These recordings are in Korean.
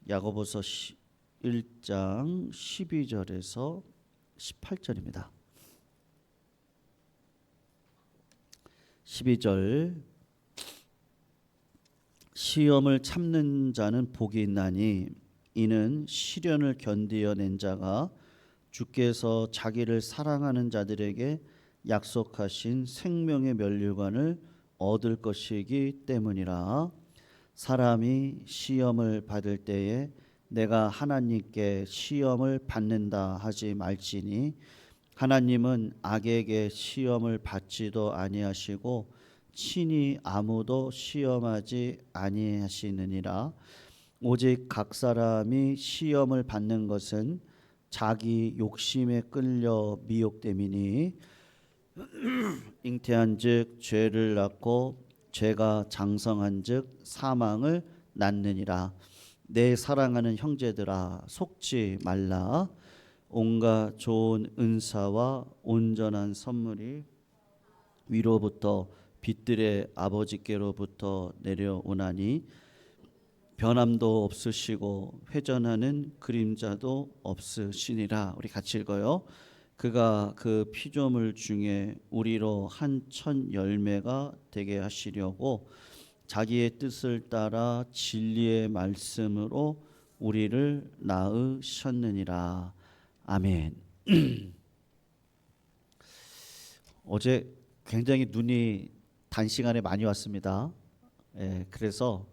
야고보서 1장 12절에서 18절입니다. 12절 시험을 참는 자는 복이 있나니 이는 시련을 견디어낸 자가 주께서 자기를 사랑하는 자들에게 약속하신 생명의 면류관을 얻을 것이기 때문이라. 사람이 시험을 받을 때에 내가 하나님께 시험을 받는다 하지 말지니 하나님은 악에게 시험을 받지도 아니하시고 친히 아무도 시험하지 아니하시느니라. 오직 각 사람이 시험을 받는 것은 자기 욕심에 끌려 미혹됨이니 잉태한즉 죄를 낳고 죄가 장성한즉 사망을 낳느니라. 내 사랑하는 형제들아 속지 말라. 온갖 좋은 은사와 온전한 선물이 위로부터 빛들의 아버지께로부터 내려오나니 변함도 없으시고 회전하는 그림자도 없으시니라. 우리 같이 읽어요. 그가 그 피조물 중에 우리로 한 천 열매가 되게 하시려고 자기의 뜻을 따라 진리의 말씀으로 우리를 낳으셨느니라. 아멘. 어제 굉장히 눈이 단시간에 많이 왔습니다. 그래서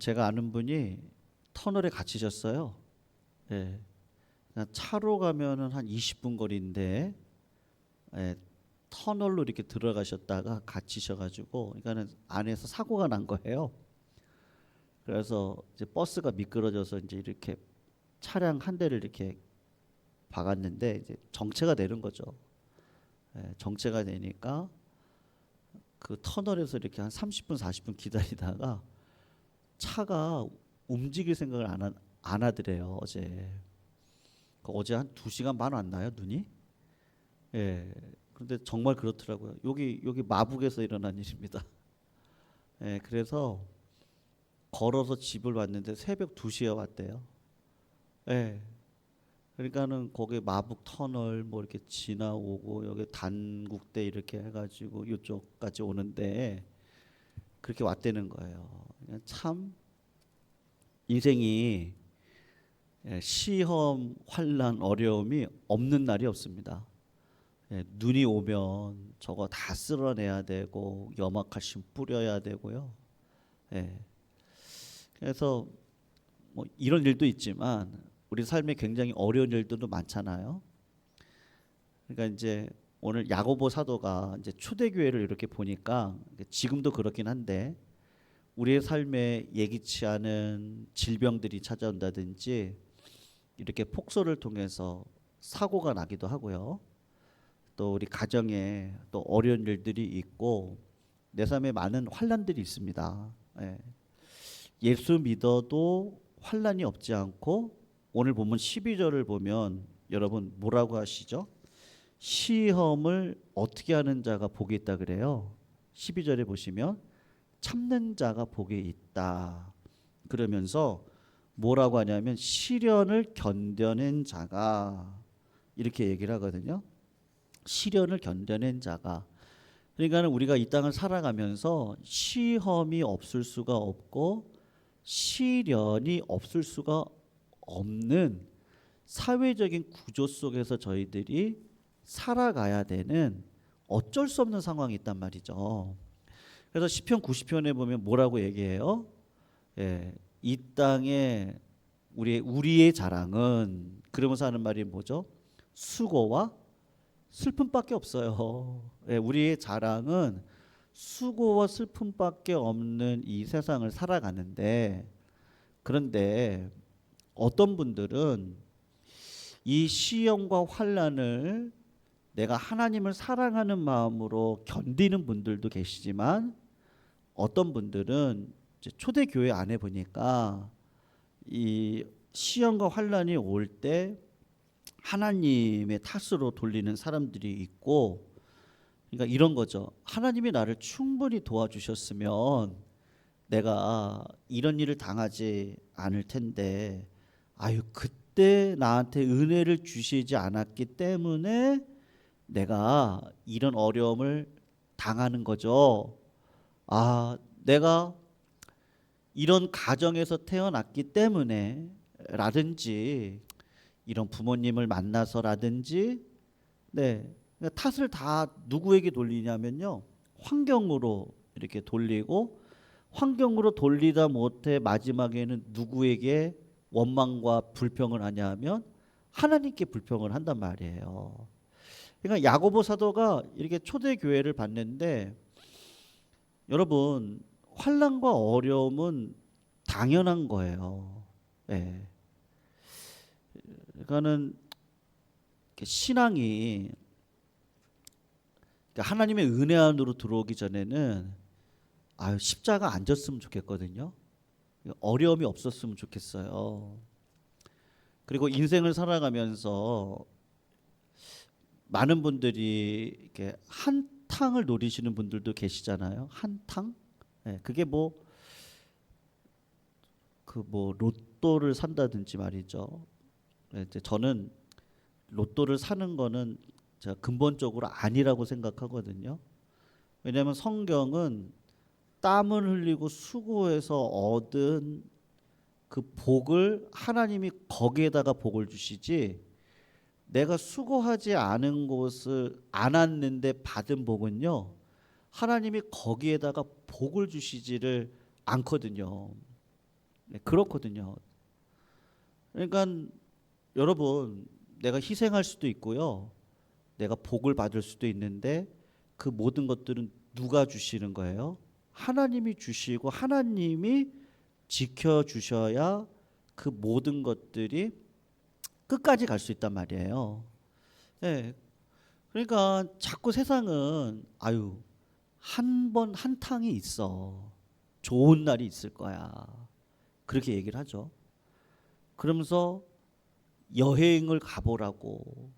제가 아는 분이 터널에 갇히셨어요. 차로 가면은 한 20분 거리인데 터널로 이렇게 들어가셨다가 갇히셔가지고, 그러니까는 안에서 사고가 난 거예요. 그래서 이제 버스가 미끄러져서 이제 이렇게 차량 한 대를 이렇게 박았는데 이제 정체가 되는 거죠. 정체가 되니까 그 터널에서 이렇게 한 30분 40분 기다리다가 차가 움직일 생각을 안 하더래요. 어제 한 2시간 반 왔나요, 눈이? 그런데 정말 그렇더라고요. 여기 마북에서 일어난 일입니다. 그래서 걸어서 집을 왔는데 새벽 2시에 왔대요. 그러니까는 거기 마북 터널 뭐 이렇게 지나오고 여기 단국대 이렇게 해가지고 이쪽까지 오는데 그렇게 왔다는 거예요. 참 인생이 시험, 환난, 어려움이 없는 날이 없습니다. 눈이 오면 저거 다 쓸어내야 되고 염화칼슘 뿌려야 되고요. 그래서 뭐 이런 일도 있지만 우리 삶에 굉장히 어려운 일들도 많잖아요. 그러니까 이제 오늘 야고보 사도가 이제 초대교회를 이렇게 보니까 지금도 그렇긴 한데 우리의 삶에 예기치 않은 질병들이 찾아온다든지 이렇게 폭소를 통해서 사고가 나기도 하고요. 또 우리 가정에 또 어려운 일들이 있고 내 삶에 많은 환난들이 있습니다. 예수 믿어도 환난이 없지 않고 오늘 본문 12절을 보면 여러분 뭐라고 하시죠? 시험을 어떻게 하는 자가 복이 있다 그래요. 12절에 보시면 참는 자가 복이 있다 그러면서 뭐라고 하냐면 시련을 견뎌낸 자가, 이렇게 얘기를 하거든요. 시련을 견뎌낸 자가. 그러니까 우리가 이 땅을 살아가면서 시험이 없을 수가 없고 시련이 없을 수가 없는 사회적인 구조 속에서 저희들이 살아가야 되는 어쩔 수 없는 상황이 있단 말이죠. 그래서 시편 90편에 보면 뭐라고 얘기해요? 이 땅에 우리의 자랑은, 그러면서 하는 말이 뭐죠? 수고와 슬픔밖에 없어요. 우리의 자랑은 수고와 슬픔밖에 없는 이 세상을 살아가는데, 그런데 어떤 분들은 이 시험과 환난을 내가 하나님을 사랑하는 마음으로 견디는 분들도 계시지만 어떤 분들은 이제 초대교회 안에 보니까 이 시험과 환난이 올 때 하나님의 탓으로 돌리는 사람들이 있고, 그러니까 이런 거죠. 하나님이 나를 충분히 도와주셨으면 내가 이런 일을 당하지 않을 텐데 아유 그때 나한테 은혜를 주시지 않았기 때문에 내가 이런 어려움을 당하는 거죠. 아, 내가 이런 가정에서 태어났기 때문에 라든지 이런 부모님을 만나서라든지 네. 그러니까 탓을 다 누구에게 돌리냐면요. 환경으로 이렇게 돌리고 환경으로 돌리다 못해 마지막에는 누구에게 원망과 불평을 하냐 하면 하나님께 불평을 한단 말이에요. 그러니까 야고보 사도가 이렇게 초대 교회를 봤는데 여러분 환난과 어려움은 당연한 거예요. 예. 그러니까는 신앙이 그러니까 하나님의 은혜 안으로 들어오기 전에는 아유 십자가 안 졌으면 좋겠거든요. 어려움이 없었으면 좋겠어요. 그리고 인생을 살아가면서 많은 분들이 이렇게 한탕을 노리시는 분들도 계시잖아요. 한탕? 네, 그게 뭐 로또를 산다든지 말이죠. 네, 이제 저는 로또를 사는 거는 제가 근본적으로 아니라고 생각하거든요. 왜냐하면 성경은 땀을 흘리고 수고해서 얻은 그 복을 하나님이 거기에다가 복을 주시지 내가 수고하지 않은 것을 안 왔는데 받은 복은요 하나님이 거기에다가 복을 주시지를 않거든요. 네, 그렇거든요. 그러니까 여러분 내가 희생할 수도 있고요 내가 복을 받을 수도 있는데 그 모든 것들은 누가 주시는 거예요? 하나님이 주시고 하나님이 지켜주셔야 그 모든 것들이 끝까지 갈 수 있단 말이에요. 네. 그러니까 자꾸 세상은 아유 한 번 한탕이 있어. 좋은 날이 있을 거야. 그렇게 얘기를 하죠. 그러면서 여행을 가보라고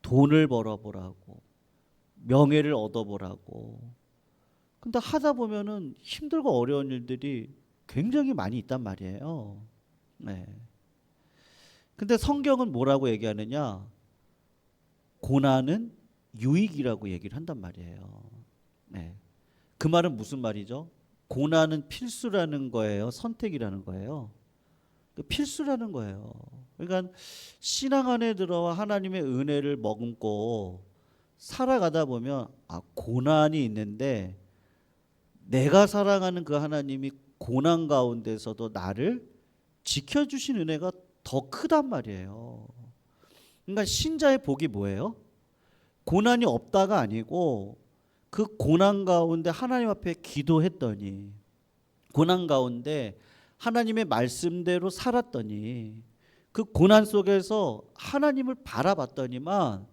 돈을 벌어보라고 명예를 얻어보라고 근데 하다 보면은 힘들고 어려운 일들이 굉장히 많이 있단 말이에요. 네. 근데 성경은 뭐라고 얘기하느냐? 고난은 유익이라고 얘기를 한단 말이에요. 네. 그 말은 무슨 말이죠? 고난은 필수라는 거예요. 선택이라는 거예요. 필수라는 거예요. 그러니까 신앙 안에 들어와 하나님의 은혜를 머금고 살아가다 보면 아 고난이 있는데 내가 사랑하는 그 하나님이 고난 가운데서도 나를 지켜주신 은혜가 더 크단 말이에요. 그러니까 신자의 복이 뭐예요? 고난이 없다가 아니고 그 고난 가운데 하나님 앞에 기도했더니 고난 가운데 하나님의 말씀대로 살았더니 그 고난 속에서 하나님을 바라봤더니만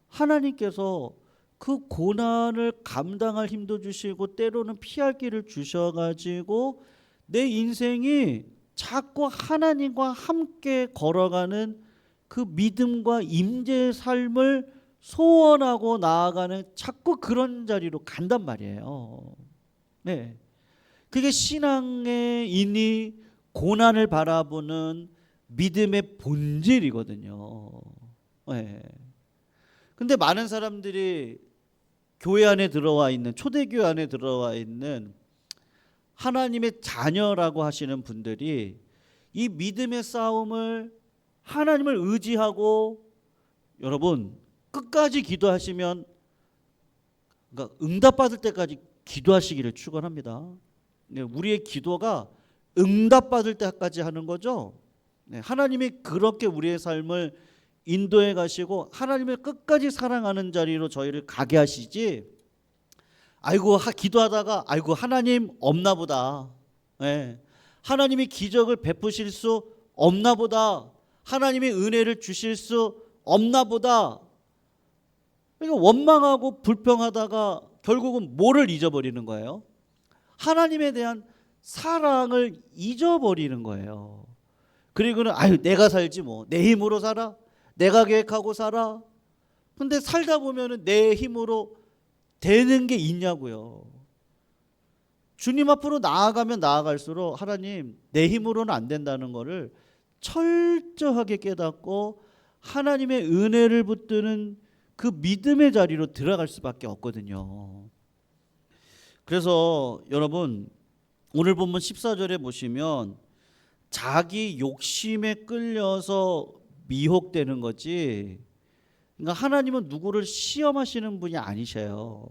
하나님께서 그 고난을 감당할 힘도 주시고 때로는 피할 길을 주셔가지고 내 인생이 자꾸 하나님과 함께 걸어가는 그 믿음과 임재의 삶을 소원하고 나아가는 자꾸 그런 자리로 간단 말이에요. 네, 그게 신앙의 인이 고난을 바라보는 믿음의 본질이거든요. 네. 근데 많은 사람들이 교회 안에 들어와 있는 초대교회 안에 들어와 있는 하나님의 자녀라고 하시는 분들이 이 믿음의 싸움을 하나님을 의지하고 여러분 끝까지 기도하시면 그러니까 응답받을 때까지 기도하시기를 축원합니다. 우리의 기도가 응답받을 때까지 하는 거죠. 하나님이 그렇게 우리의 삶을 인도해 가시고 하나님을 끝까지 사랑하는 자리로 저희를 가게 하시지 아이고 기도하다가 아이고 하나님 없나 보다. 네. 하나님이 기적을 베푸실 수 없나 보다. 하나님이 은혜를 주실 수 없나 보다. 그러니까 원망하고 불평하다가 결국은 뭐를 잊어버리는 거예요? 하나님에 대한 사랑을 잊어버리는 거예요. 그리고는 아유 내가 살지 뭐 내 힘으로 살아 내가 계획하고 살아. 근데 살다 보면은 내 힘으로 되는 게 있냐고요. 주님 앞으로 나아가면 나아갈수록 하나님 내 힘으로는 안 된다는 거를 철저하게 깨닫고 하나님의 은혜를 붙드는 그 믿음의 자리로 들어갈 수밖에 없거든요. 그래서 여러분 오늘 본문 14절에 보시면 자기 욕심에 끌려서 미혹되는 거지, 그러니까 하나님은 누구를 시험하시는 분이 아니셔요.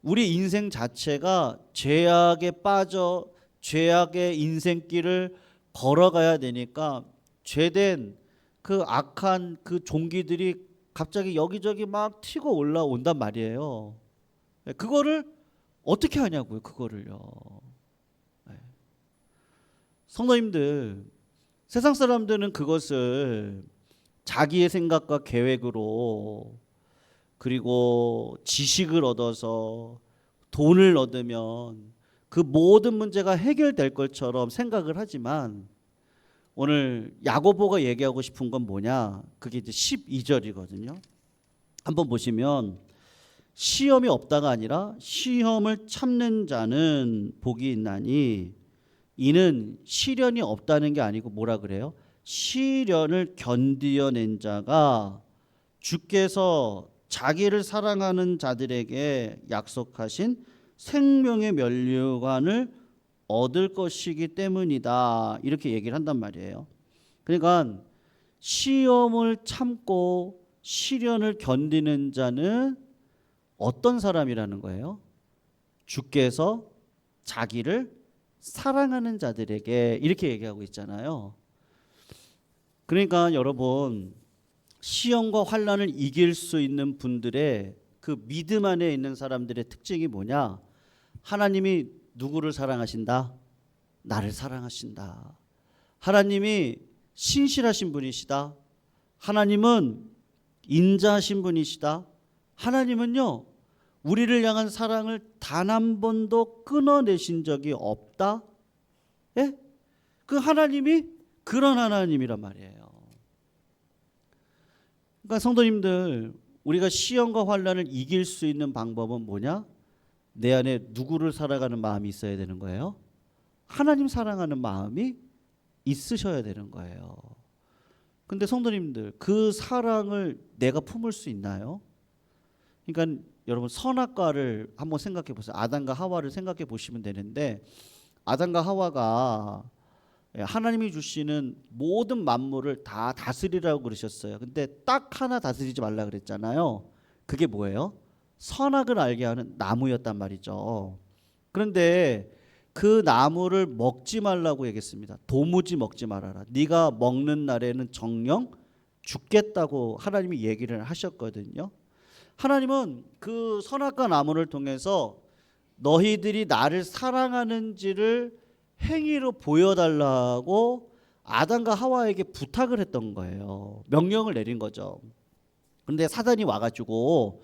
우리 인생 자체가 죄악에 빠져 죄악의 인생길을 걸어가야 되니까 죄된 그 악한 그 종기들이 갑자기 여기저기 막 튀고 올라온단 말이에요. 그거를 어떻게 하냐고요, 그거를요. 성도님들, 세상 사람들은 그것을 자기의 생각과 계획으로, 그리고 지식을 얻어서 돈을 얻으면 그 모든 문제가 해결될 것처럼 생각을 하지만, 오늘 야고보가 얘기하고 싶은 건 뭐냐? 그게 이제 12절이거든요. 한번 보시면 시험이 없다가 아니라 시험을 참는 자는 복이 있나니, 이는 시련이 없다는 게 아니고 뭐라 그래요? 시련을 견디어낸 자가 주께서 자기를 사랑하는 자들에게 약속하신 생명의 면류관을 얻을 것이기 때문이다, 이렇게 얘기를 한단 말이에요. 그러니까 시험을 참고 시련을 견디는 자는 어떤 사람이라는 거예요? 주께서 자기를 사랑하는 자들에게, 이렇게 얘기하고 있잖아요. 그러니까 여러분, 시험과 환난을 이길 수 있는 분들의 그 믿음 안에 있는 사람들의 특징이 뭐냐? 하나님이 누구를 사랑하신다? 나를 사랑하신다. 하나님이 신실하신 분이시다. 하나님은 인자하신 분이시다. 하나님은요, 우리를 향한 사랑을 단 한 번도 끊어내신 적이 없다. 예? 그 하나님이 그런 하나님이란 말이에요. 그러니까 성도님들, 우리가 시험과 환난을 이길 수 있는 방법은 뭐냐? 내 안에 누구를 사랑하는 마음이 있어야 되는 거예요? 하나님 사랑하는 마음이 있으셔야 되는 거예요. 근데 성도님들, 그 사랑을 내가 품을 수 있나요? 그러니까 여러분, 선악과를 한번 생각해 보세요. 아담과 하와를 생각해 보시면 되는데, 아담과 하와가 하나님이 주시는 모든 만물을 다 다스리라고 그러셨어요. 근데 딱 하나 다스리지 말라 그랬잖아요. 그게 뭐예요? 선악을 알게 하는 나무였단 말이죠. 그런데 그 나무를 먹지 말라고 얘기했습니다. 도무지 먹지 말아라. 네가 먹는 날에는 정령 죽겠다고 하나님이 얘기를 하셨거든요. 하나님은 그 선악과 나무를 통해서 너희들이 나를 사랑하는지를 행위로 보여달라고 아담과 하와에게 부탁을 했던 거예요. 명령을 내린 거죠. 그런데 사단이 와가지고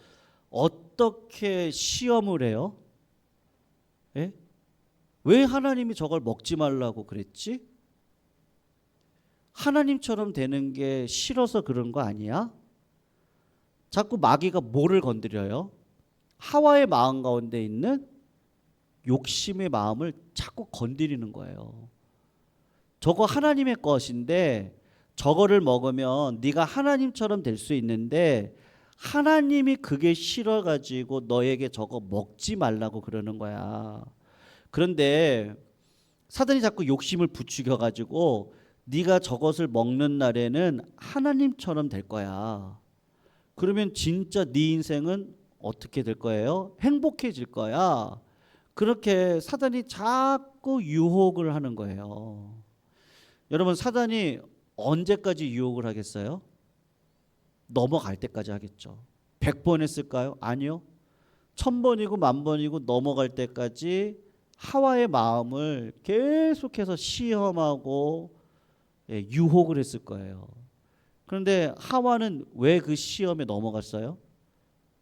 어떻게 시험을 해요? 예? 왜 하나님이 저걸 먹지 말라고 그랬지? 하나님처럼 되는 게 싫어서 그런 거 아니야? 자꾸 마귀가 뭐를 건드려요? 하와의 마음 가운데 있는 욕심의 마음을 자꾸 건드리는 거예요. 저거 하나님의 것인데 저거를 먹으면 네가 하나님처럼 될 수 있는데, 하나님이 그게 싫어가지고 너에게 저거 먹지 말라고 그러는 거야. 그런데 사단이 자꾸 욕심을 부추겨가지고 네가 저것을 먹는 날에는 하나님처럼 될 거야. 그러면 진짜 네 인생은 어떻게 될 거예요? 행복해질 거야. 그렇게 사단이 자꾸 유혹을 하는 거예요. 여러분, 사단이 언제까지 유혹을 하겠어요? 넘어갈 때까지 하겠죠. 100번 했을까요? 아니요. 1000번이고 10,000번이고 넘어갈 때까지 하와의 마음을 계속해서 시험하고 유혹을 했을 거예요. 그런데 하와는 왜 그 시험에 넘어갔어요?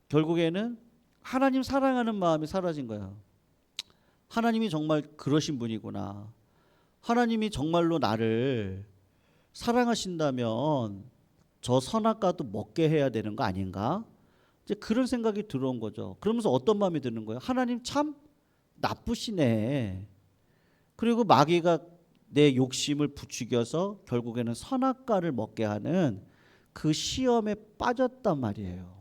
결국에는 하나님 사랑하는 마음이 사라진 거야. 하나님이 정말 그러신 분이구나. 하나님이 정말로 나를 사랑하신다면 저 선악과도 먹게 해야 되는 거 아닌가? 이제 그런 생각이 들어온 거죠. 그러면서 어떤 마음이 드는 거예요? 하나님 참 나쁘시네. 그리고 마귀가 내 욕심을 부추겨서 결국에는 선악과를 먹게 하는 그 시험에 빠졌단 말이에요.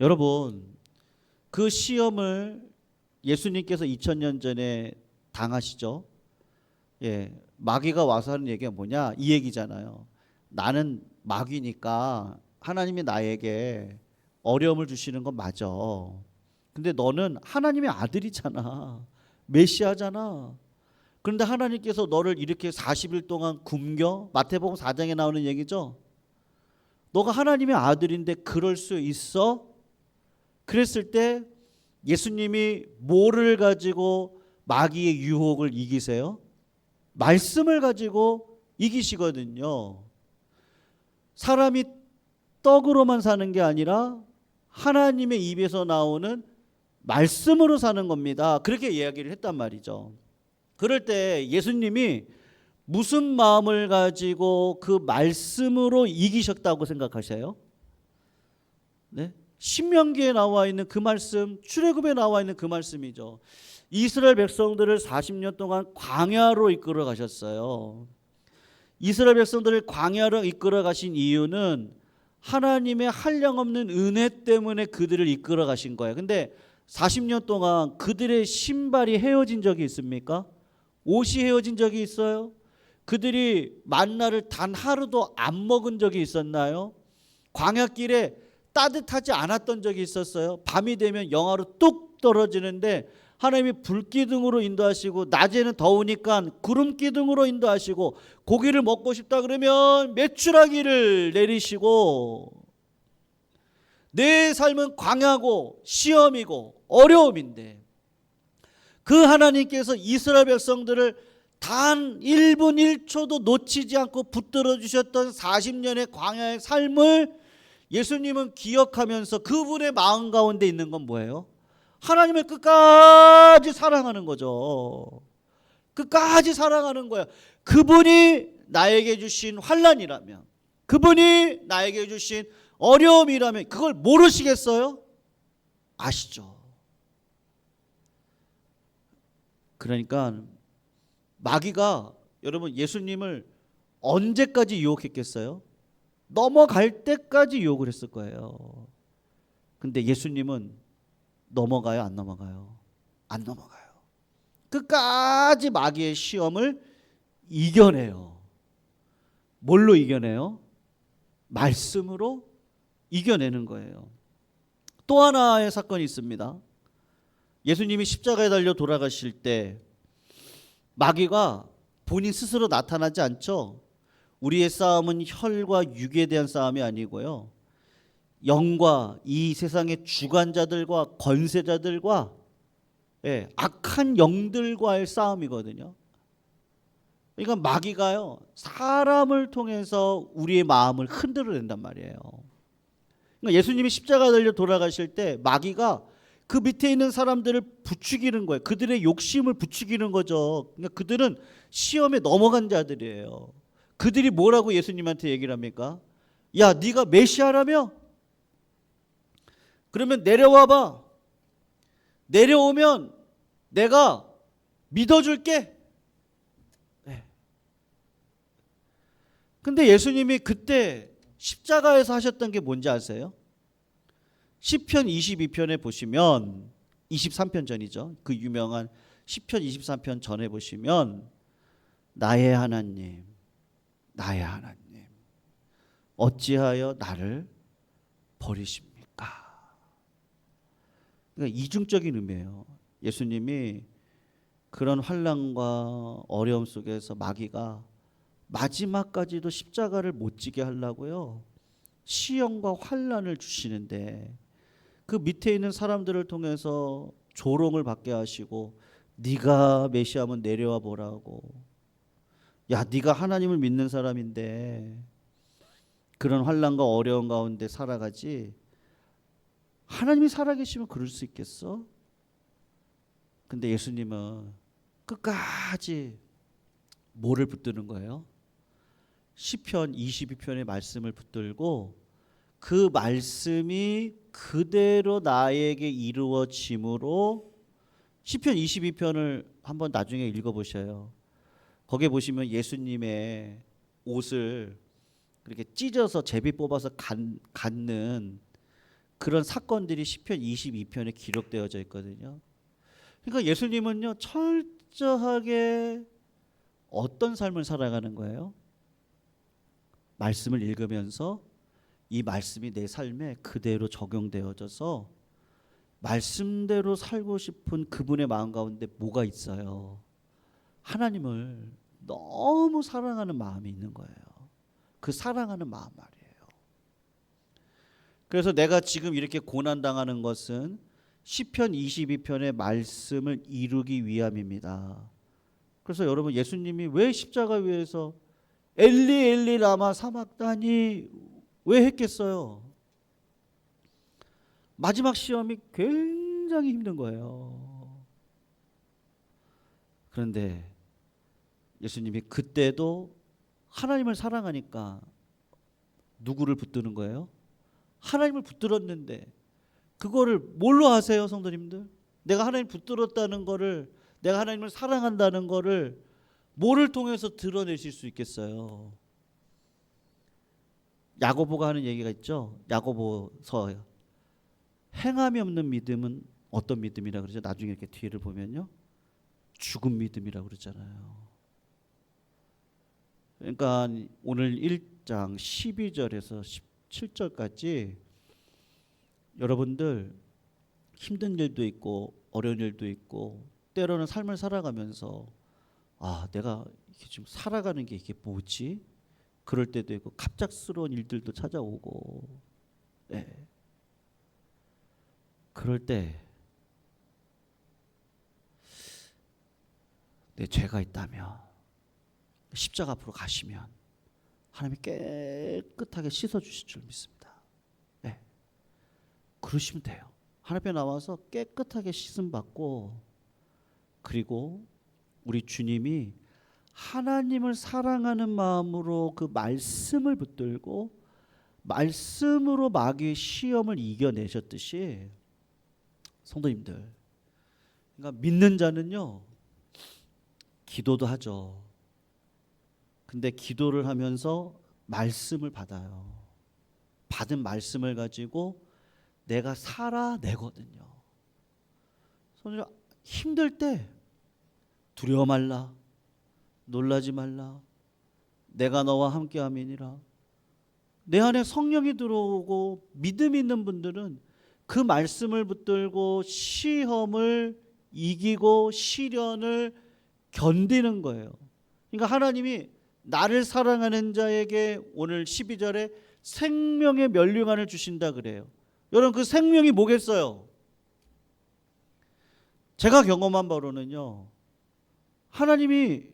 여러분, 그 시험을 예수님께서 2000년 전에 당하시죠. 예, 마귀가 와서 하는 얘기가 뭐냐? 이 얘기잖아요. 나는 마귀니까 하나님이 나에게 어려움을 주시는 건 맞아. 근데 너는 하나님의 아들이잖아. 메시아잖아. 그런데 하나님께서 너를 이렇게 40일 동안 굶겨? 마태복음 4장에 나오는 얘기죠. 너가 하나님의 아들인데 그럴 수 있어? 그랬을 때 예수님이 뭐를 가지고 마귀의 유혹을 이기세요? 말씀을 가지고 이기시거든요. 사람이 떡으로만 사는 게 아니라 하나님의 입에서 나오는 말씀으로 사는 겁니다. 그렇게 이야기를 했단 말이죠. 그럴 때 예수님이 무슨 마음을 가지고 그 말씀으로 이기셨다고 생각하세요? 네? 신명기에 나와 있는 그 말씀, 출애굽에 나와 있는 그 말씀이죠. 이스라엘 백성들을 40년 동안 광야로 이끌어 가셨어요. 이스라엘 백성들을 광야로 이끌어 가신 이유는 하나님의 한량없는 은혜 때문에 그들을 이끌어 가신 거예요. 근데 40년 동안 그들의 신발이 헤어진 적이 있습니까? 옷이 헤어진 적이 있어요? 그들이 만나를 단 하루도 안 먹은 적이 있었나요? 광야길에 따뜻하지 않았던 적이 있었어요? 밤이 되면 영하로 뚝 떨어지는데 하나님이 불기둥으로 인도하시고 낮에는 더우니까 구름기둥으로 인도하시고 고기를 먹고 싶다 그러면 메추라기를 내리시고 내 삶은 광야고 시험이고 어려움인데 그 하나님께서 이스라엘 백성들을 단 1분 1초도 놓치지 않고 붙들어 주셨던 40년의 광야의 삶을 예수님은 기억하면서 그분의 마음 가운데 있는 건 뭐예요? 하나님을 끝까지 사랑하는 거죠. 끝까지 사랑하는 거야. 그분이 나에게 주신 환난이라면, 그분이 나에게 주신 어려움이라면 그걸 모르시겠어요? 아시죠? 그러니까 마귀가 여러분 예수님을 언제까지 유혹했겠어요? 넘어갈 때까지 유혹을 했을 거예요. 근데 예수님은 넘어가요, 안 넘어가요? 안 넘어가요. 끝까지 마귀의 시험을 이겨내요. 뭘로 이겨내요? 말씀으로 이겨내는 거예요. 또 하나의 사건이 있습니다. 예수님이 십자가에 달려 돌아가실 때 마귀가 본인 스스로 나타나지 않죠. 우리의 싸움은 혈과 육에 대한 싸움이 아니고요. 영과 이 세상의 주관자들과 권세자들과 악한 영들과의 싸움이거든요. 그러니까 마귀가요 사람을 통해서 우리의 마음을 흔들어낸단 말이에요. 그러니까 예수님이 십자가에 달려 돌아가실 때 마귀가 그 밑에 있는 사람들을 부추기는 거예요. 그들의 욕심을 부추기는 거죠. 그러니까 그들은 시험에 넘어간 자들이에요. 그들이 뭐라고 예수님한테 얘기를 합니까? 야, 네가 메시아라며? 그러면 내려와봐. 내려오면 내가 믿어줄게. 근데 예수님이 그때 십자가에서 하셨던 게 뭔지 아세요? 시편 22편에 보시면 23편 전이죠. 그 유명한 시편 23편 전에 보시면 나의 하나님, 나의 하나님, 어찌하여 나를 버리십니까? 그러니까 이중적인 의미예요. 예수님이 그런 환난과 어려움 속에서 마귀가 마지막까지도 십자가를 못 지게 하려고요. 시험과 환난을 주시는데 그 밑에 있는 사람들을 통해서 조롱을 받게 하시고 네가 메시아면 내려와 보라고. 야, 네가 하나님을 믿는 사람인데 그런 환난과 어려움 가운데 살아가지 하나님이 살아계시면 그럴 수 있겠어? 근데 예수님은 끝까지 뭐를 붙드는 거예요? 시편 22편의 말씀을 붙들고 그 말씀이 그대로 나에게 이루어짐으로 시편 22편을 한번 나중에 읽어보셔요. 거기에 보시면 예수님의 옷을 그렇게 찢어서 제비 뽑아서 갖는 그런 사건들이 시편 22편에 기록되어져 있거든요. 그러니까 예수님은요 철저하게 어떤 삶을 살아가는 거예요? 말씀을 읽으면서 이 말씀이 내 삶에 그대로 적용되어져서 말씀대로 살고 싶은 그분의 마음 가운데 뭐가 있어요? 하나님을 너무 사랑하는 마음이 있는 거예요. 그 사랑하는 마음 말이에요. 그래서 내가 지금 이렇게 고난당하는 것은 시편 22편의 말씀을 이루기 위함입니다. 그래서 여러분 예수님이 왜 십자가 위에서 엘리 엘리 라마 사막다니 왜 했겠어요? 마지막 시험이 굉장히 힘든 거예요. 그런데 예수님이 그때도 하나님을 사랑하니까 누구를 붙드는 거예요? 하나님을 붙들었는데 그거를 뭘로 하세요, 성도님들? 내가 하나님 붙들었다는 거를, 내가 하나님을 사랑한다는 거를 뭐를 통해서 드러내실 수 있겠어요? 야고보가 하는 얘기가 있죠. 야고보서 행함이 없는 믿음은 어떤 믿음이라 그러죠? 나중에 이렇게 뒤를 보면요, 죽은 믿음이라고 그러잖아요. 그러니까 오늘 1장 12절에서 17절까지 여러분들 힘든 일도 있고 어려운 일도 있고 때로는 삶을 살아가면서 내가 지금 살아가는 게 이게 뭐지? 그럴 때도 있고 갑작스러운 일들도 찾아오고, 네. 그럴 때 내 죄가 있다면 십자가 앞으로 가시면 하나님이 깨끗하게 씻어주실 줄 믿습니다. 네. 그러시면 돼요. 하나님 앞에 나와서 깨끗하게 씻음 받고, 그리고 우리 주님이 하나님을 사랑하는 마음으로 그 말씀을 붙들고 말씀으로 마귀의 시험을 이겨내셨듯이, 성도님들, 그러니까 믿는 자는요 기도도 하죠. 근데 기도를 하면서 말씀을 받아요. 받은 말씀을 가지고 내가 살아내거든요. 성도님, 힘들 때 두려워 말라, 놀라지 말라, 내가 너와 함께함이니라. 내 안에 성령이 들어오고 믿음이 있는 분들은 그 말씀을 붙들고 시험을 이기고 시련을 견디는 거예요. 그러니까 하나님이 나를 사랑하는 자에게 오늘 12절에 생명의 면류관을 주신다 그래요. 여러분, 그 생명이 뭐겠어요? 제가 경험한 바로는요, 하나님이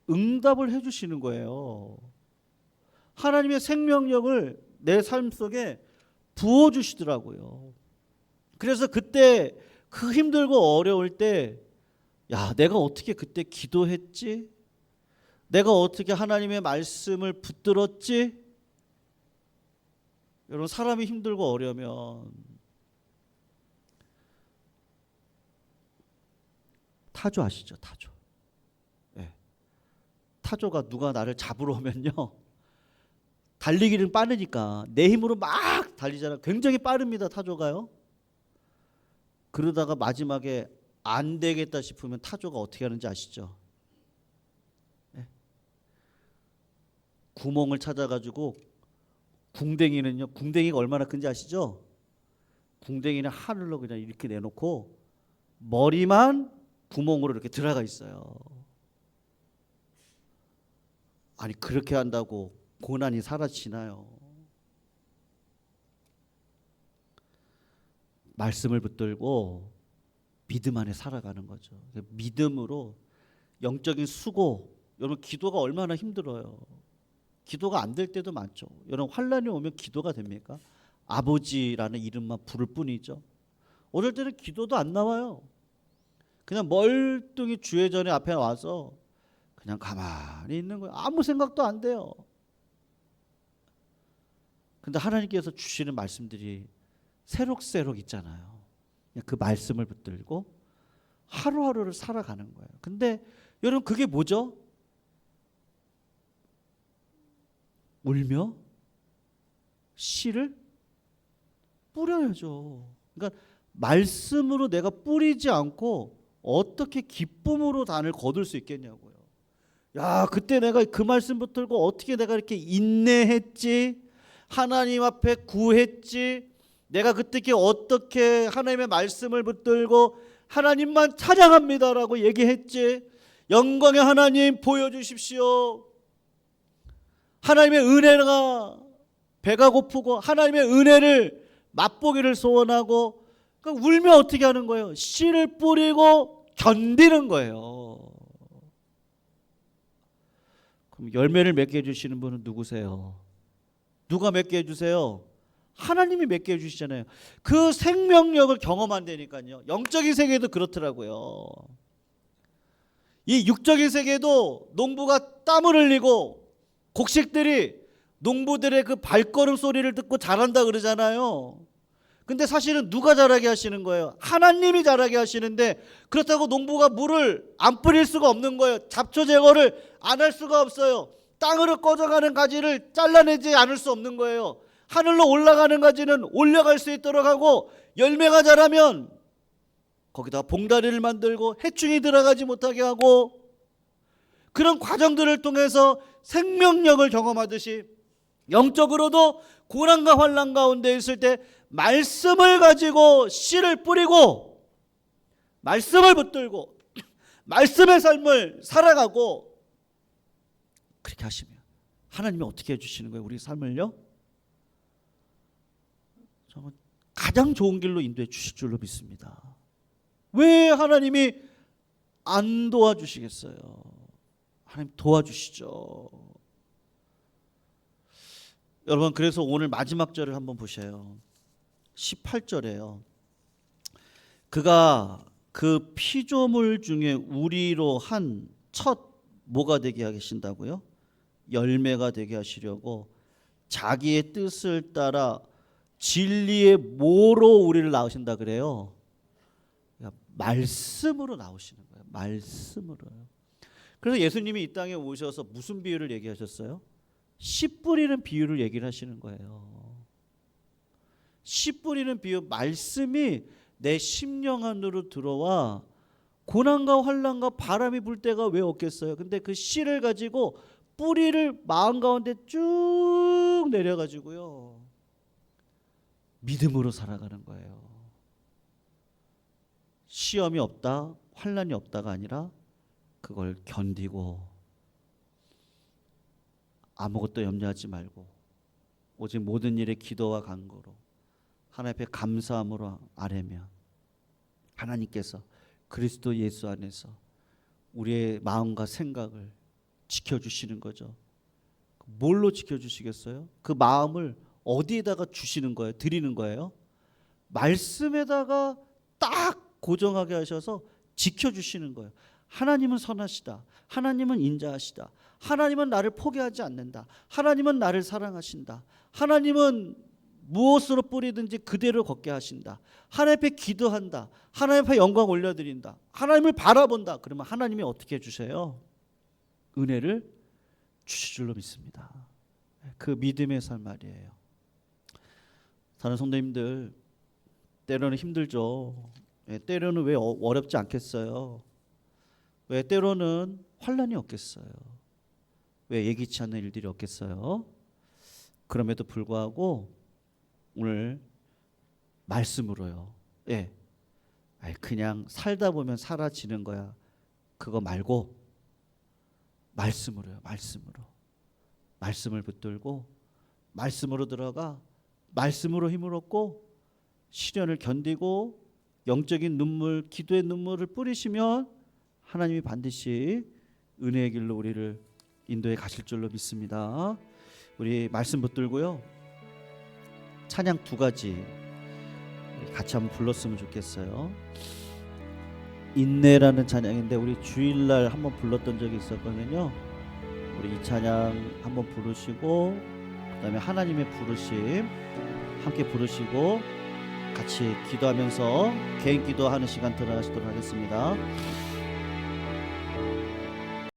응답을 해주시는 거예요. 하나님의 생명력을 내 삶 속에 부어주시더라고요. 그래서 그때 그 힘들고 어려울 때, 내가 어떻게 그때 기도했지? 내가 어떻게 하나님의 말씀을 붙들었지? 여러분, 사람이 힘들고 어려우면 타조 아시죠? 타조. 네. 타조가 누가 나를 잡으러 오면요, 달리기는 빠르니까 내 힘으로 막 달리잖아요. 굉장히 빠릅니다, 타조가요. 그러다가 마지막에 안 되겠다 싶으면 타조가 어떻게 하는지 아시죠? 네. 구멍을 찾아가지고, 궁뎅이는요, 궁뎅이가 얼마나 큰지 아시죠? 궁뎅이는 하늘로 그냥 이렇게 내놓고 머리만 구멍으로 이렇게 들어가 있어요. 아니, 그렇게 한다고 고난이 사라지나요? 말씀을 붙들고 믿음 안에 살아가는 거죠. 믿음으로 영적인 수고. 여러분, 기도가 얼마나 힘들어요. 기도가 안 될 때도 많죠. 여러분, 환난이 오면 기도가 됩니까? 아버지라는 이름만 부를 뿐이죠. 어떨 때는 기도도 안 나와요. 그냥 멀뚱히 주의 전에 앞에 와서 그냥 가만히 있는 거예요. 아무 생각도 안 돼요. 근데 하나님께서 주시는 말씀들이 새록새록 있잖아요. 그 말씀을 붙들고 하루하루를 살아가는 거예요. 근데 여러분 그게 뭐죠? 울며 씨를 뿌려야죠. 그러니까 말씀으로 내가 뿌리지 않고 어떻게 기쁨으로 단을 거둘 수 있겠냐고요. 야, 그때 내가 그 말씀 붙들고 어떻게 내가 이렇게 인내했지? 하나님 앞에 구했지? 내가 그때 어떻게 하나님의 말씀을 붙들고 하나님만 찬양합니다라고 얘기했지? 영광의 하나님 보여주십시오. 하나님의 은혜가 배가 고프고 하나님의 은혜를 맛보기를 소원하고, 그러니까 울면 어떻게 하는 거예요? 씨를 뿌리고 견디는 거예요. 그럼 열매를 맺게 해주시는 분은 누구세요? 누가 맺게 해주세요? 하나님이 맺게 해주시잖아요. 그 생명력을 경험한다니까요. 영적인 세계도 그렇더라고요. 이 육적인 세계도 농부가 땀을 흘리고 곡식들이 농부들의 그 발걸음 소리를 듣고 자란다 그러잖아요. 근데 사실은 누가 자라게 하시는 거예요? 하나님이 자라게 하시는데, 그렇다고 농부가 물을 안 뿌릴 수가 없는 거예요. 잡초 제거를 안 할 수가 없어요. 땅으로 꺼져가는 가지를 잘라내지 않을 수 없는 거예요. 하늘로 올라가는 가지는 올라갈 수 있도록 하고, 열매가 자라면 거기다 봉다리를 만들고 해충이 들어가지 못하게 하고, 그런 과정들을 통해서 생명력을 경험하듯이 영적으로도 고난과 환난 가운데 있을 때 말씀을 가지고 씨를 뿌리고 말씀을 붙들고 말씀의 삶을 살아가고, 그렇게 하시면 하나님이 어떻게 해주시는 거예요? 우리 삶을요? 저는 가장 좋은 길로 인도해 주실 줄로 믿습니다. 왜 하나님이 안 도와주시겠어요? 하나님 도와주시죠. 여러분, 그래서 오늘 마지막 절을 한번 보셔요. 18절에요. 그가 그 피조물 중에 우리로 한 첫 뭐가 되게 하신다고요? 열매가 되게 하시려고 자기의 뜻을 따라 진리의 모로 우리를 낳으신다 그래요. 그러니까 말씀으로 나오시는 거예요. 말씀으로요. 그래서 예수님이 이 땅에 오셔서 무슨 비유를 얘기하셨어요? 씨 뿌리는 비유를 얘기를 하시는 거예요. 씨 뿌리는 비유, 말씀이 내 심령 안으로 들어와 고난과 환난과 바람이 불 때가 왜 없겠어요? 근데 그 씨를 가지고 뿌리를 마음 가운데 쭉 내려가지고요, 믿음으로 살아가는 거예요. 시험이 없다, 환난이 없다가 아니라 그걸 견디고 아무것도 염려하지 말고 오직 모든 일에 기도와 간구로 하나님 앞에 감사함으로 아뢰면 하나님께서 그리스도 예수 안에서 우리의 마음과 생각을 지켜주시는 거죠. 뭘로 지켜주시겠어요? 그 마음을 어디에다가 주시는 거예요? 드리는 거예요? 말씀에다가 딱 고정하게 하셔서 지켜주시는 거예요. 하나님은 선하시다. 하나님은 인자하시다. 하나님은 나를 포기하지 않는다. 하나님은 나를 사랑하신다. 하나님은 무엇으로 뿌리든지 그대로 걷게 하신다. 하나님 앞에 기도한다. 하나님 앞에 영광 올려드린다. 하나님을 바라본다. 그러면 하나님이 어떻게 해주세요? 은혜를 주실 줄로 믿습니다. 그 믿음의 삶 말이에요. 다른 성도님들, 때로는 힘들죠. 때로는 왜 어렵지 않겠어요? 왜 때로는 환난이 없겠어요? 왜 예기치 않는 일들이 없겠어요? 그럼에도 불구하고 오늘 말씀으로요. 그냥 살다 보면 사라지는 거야. 그거 말고 말씀으로요. 말씀으로. 말씀을 붙들고 말씀으로 들어가 말씀으로 힘을 얻고 시련을 견디고 영적인 눈물, 기도의 눈물을 뿌리시면 하나님이 반드시 은혜의 길로 우리를 인도해 가실 줄로 믿습니다. 우리 말씀 붙들고요, 찬양 두 가지 같이 한번 불렀으면 좋겠어요. 인내라는 찬양인데 우리 주일날 한번 불렀던 적이 있었거든요. 우리 이 찬양 한번 부르시고 그다음에 하나님의 부르심 함께 부르시고 같이 기도하면서 개인 기도하는 시간 들어가시도록 하겠습니다.